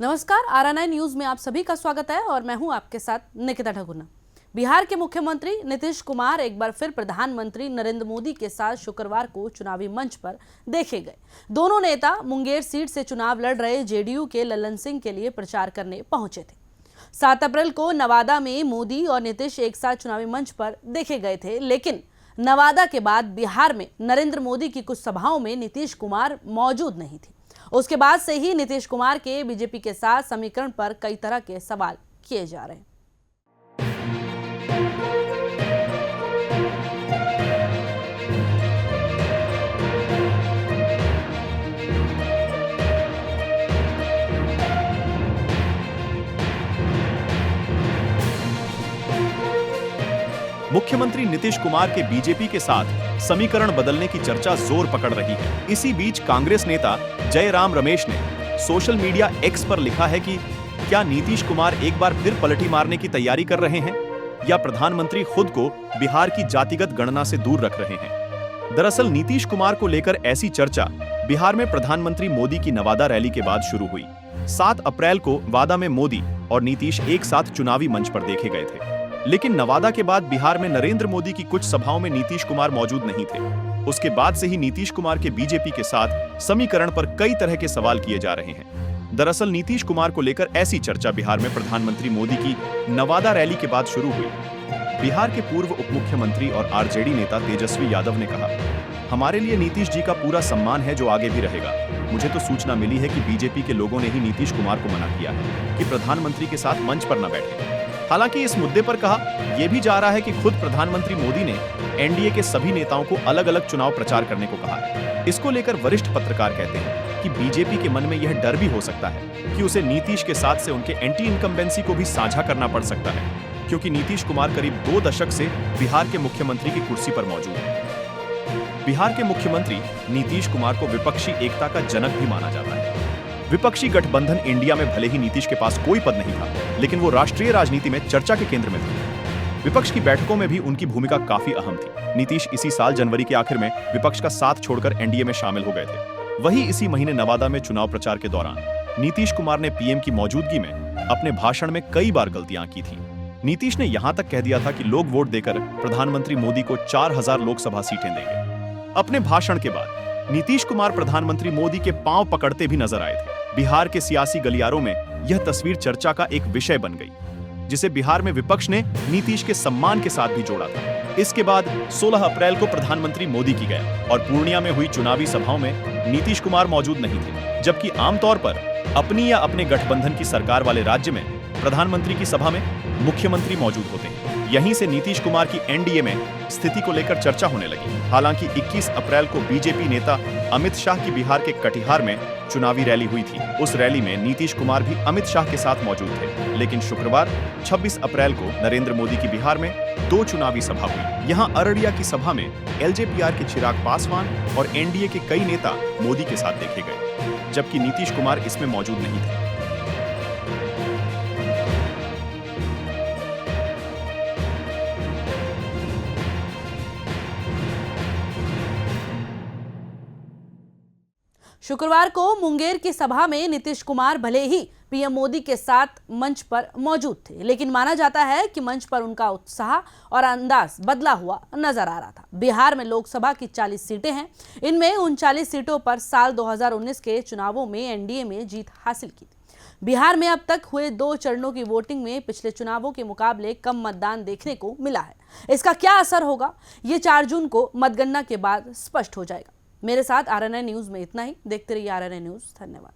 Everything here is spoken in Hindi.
नमस्कार, RNI न्यूज में आप सभी का स्वागत है और मैं हूं आपके साथ निकिता ठाकुर। बिहार के मुख्यमंत्री नीतीश कुमार एक बार फिर प्रधानमंत्री नरेंद्र मोदी के साथ शुक्रवार को चुनावी मंच पर देखे गए। दोनों नेता मुंगेर सीट से चुनाव लड़ रहे जेडीयू के ललन सिंह के लिए प्रचार करने पहुंचे थे। 7 अप्रैल को नवादा में मोदी और नीतीश एक साथ चुनावी मंच पर देखे गए थे, लेकिन नवादा के बाद बिहार में नरेंद्र मोदी की कुछ सभाओं में नीतीश कुमार मौजूद नहीं थे। उसके बाद से ही नीतीश कुमार के बीजेपी के साथ समीकरण पर कई तरह के सवाल किए जा रहे हैं। मुख्यमंत्री नीतीश कुमार के बीजेपी के साथ समीकरण बदलने की चर्चा जोर पकड़ रही है। इसी बीच कांग्रेस नेता जयराम रमेश ने सोशल मीडिया एक्स पर लिखा है कि क्या नीतीश कुमार एक बार फिर पलटी मारने की तैयारी कर रहे हैं या प्रधानमंत्री खुद को बिहार की जातिगत गणना से दूर रख रहे हैं। दरअसल नीतीश कुमार को लेकर ऐसी चर्चा बिहार में प्रधानमंत्री मोदी की नवादा रैली के बाद शुरू हुई। 7 अप्रैल को वादा में मोदी और नीतीश एक साथ चुनावी मंच पर देखे गए थे, लेकिन नवादा के बाद बिहार में नरेंद्र मोदी की कुछ सभाओं में नीतीश कुमार मौजूद नहीं थे। उसके बाद से ही नीतीश कुमार के बीजेपी के साथ समीकरण पर कई तरह के सवाल किए जा रहे हैं। दरअसल नीतीश कुमार को लेकर ऐसी चर्चा बिहार में प्रधानमंत्री मोदी की नवादा रैली के बाद शुरू हुई। बिहार के पूर्व उप मुख्यमंत्री और आरजेडी नेता तेजस्वी यादव ने कहा, हमारे लिए नीतीश जी का पूरा सम्मान है जो आगे भी रहेगा। मुझे तो सूचना मिली है कि बीजेपी के लोगों ने ही नीतीश कुमार को मना किया है कि प्रधानमंत्री के साथ मंच पर न बैठे। हालांकि इस मुद्दे पर कहा यह भी जा रहा है कि खुद प्रधानमंत्री मोदी ने एनडीए के सभी नेताओं को अलग अलग चुनाव प्रचार करने को कहा है। इसको लेकर वरिष्ठ पत्रकार कहते हैं कि बीजेपी के मन में यह डर भी हो सकता है कि उसे नीतीश के साथ से उनके एंटी इनकम्बेंसी को भी साझा करना पड़ सकता है, क्योंकि नीतीश कुमार करीब 2 दशक से बिहार के मुख्यमंत्री की कुर्सी पर मौजूद है। बिहार के मुख्यमंत्री नीतीश कुमार को विपक्षी एकता का जनक भी माना जाता है। विपक्षी गठबंधन इंडिया में भले ही नीतीश के पास कोई पद नहीं था, लेकिन वो राष्ट्रीय राजनीति में चर्चा के केंद्र में थे। विपक्ष की बैठकों में भी उनकी भूमिका काफी अहम थी। नीतीश इसी साल जनवरी के आखिर में विपक्ष का साथ छोड़कर एनडीए में शामिल हो गए थे। वही इसी महीने नवादा में चुनाव प्रचार के दौरान नीतीश कुमार ने पीएम की मौजूदगी में अपने भाषण में कई बार गलतियां की थी। नीतीश ने यहां तक कह दिया था कि लोग वोट देकर प्रधानमंत्री मोदी को 4000 लोकसभा सीटें देंगे। अपने भाषण के बाद नीतीश कुमार प्रधानमंत्री मोदी के पांव पकड़ते भी नजर आए थे। बिहार के सियासी गलियारों में यह तस्वीर चर्चा का एक विषय बन गई, जिसे बिहार में विपक्ष ने नीतीश के सम्मान के साथ भी जोड़ा था। इसके बाद 16 अप्रैल को प्रधानमंत्री मोदी की गए और पूर्णिया में हुई चुनावी सभाओं में नीतीश कुमार मौजूद नहीं थे, जबकि आमतौर पर अपनी या अपने गठबंधन की सरकार वाले राज्य में प्रधानमंत्री की सभा में मुख्यमंत्री मौजूद होते हैं। यहीं से नीतीश कुमार की एनडीए में स्थिति को लेकर चर्चा होने लगी। हालांकि 21 अप्रैल को बीजेपी नेता अमित शाह की बिहार के कटिहार में चुनावी रैली हुई थी। उस रैली में नीतीश कुमार भी अमित शाह के साथ मौजूद थे, लेकिन शुक्रवार 26 अप्रैल को नरेंद्र मोदी की बिहार में 2 चुनावी सभा हुई। यहां अररिया की सभा में एलजेपीआर के चिराग पासवान और एनडीए के कई नेता मोदी के साथ देखे गए, जबकि नीतीश कुमार इसमें मौजूद नहीं थे। शुक्रवार को मुंगेर की सभा में नीतीश कुमार भले ही पीएम मोदी के साथ मंच पर मौजूद थे, लेकिन माना जाता है कि मंच पर उनका उत्साह और अंदाज बदला हुआ नजर आ रहा था। बिहार में लोकसभा की 40 सीटें हैं। इनमें 39 सीटों पर साल 2019 के चुनावों में एनडीए में जीत हासिल की थी। बिहार में अब तक हुए 2 चरणों की वोटिंग में पिछले चुनावों के मुकाबले कम मतदान देखने को मिला है। इसका क्या असर होगा, ये 4 जून को मतगणना के बाद स्पष्ट हो जाएगा। मेरे साथ RNI न्यूज में इतना ही। देखते रहिए RNI न्यूज। धन्यवाद।